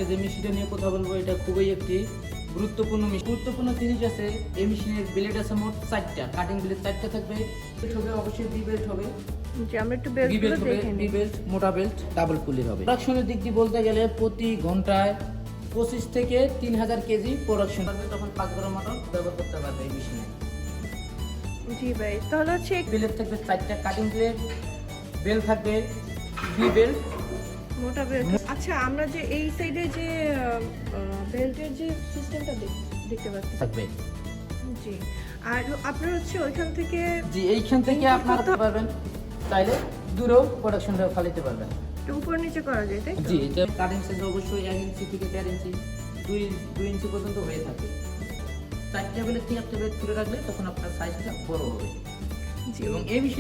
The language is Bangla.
আজকে যে মেশিনটা নিয়ে কথা বলবো এটা খুবই একটি গুরুত্বপূর্ণ জিনিস আছে। এই মেশিনের ব্লেড আছে মোট 4টা, কাটিং ব্লেড 4টা থাকবে। হবে অবশ্যই বি বেল্ট হবে, যে আমরা একটু বেল্টগুলো দেখে বি নিই। বেল্ট, মোটা বেল্ট, ডাবল পুলির হবে। প্রোডাকশনের দিক দিয়ে বলতে গেলে প্রতি ঘন্টায় 25 থেকে 3000 কেজি প্রোডাকশন হবে। তখন 5 বড় মোটর ব্যবহার করতে পারবে এই মেশিনে। জি ভাই, তাহলে হচ্ছে ব্লেড থাকবে 4টা, কাটিং ব্লেড, বেল্ট থাকবে বি বেল্ট। মোটা বেল্ট। আচ্ছা, আমরা যে এই সাইডে যে বেল্টের যে সিস্টেমটা দেখতে পাচ্ছি থাকবে জি, আর আপনার হচ্ছে ওইখান থেকে জি, এইখান থেকে আপনারা করতে পারবেন, চাইলে দূরেও প্রোডাকশনটা ফালিতে পারবেন। একটু উপর নিচে করা যায়, তাই তো? জি, এটা কাটিং সাইজ অবশ্যই 1 ইঞ্চি থেকে 1.5 ইঞ্চি, 2 ইঞ্চি পর্যন্ত হয়ে থাকে। 4টা বেলের 3টা বেল তুলে রাখলে তখন আপনার সাইজটা বড় হবে। জি। এবং এই মেশিনে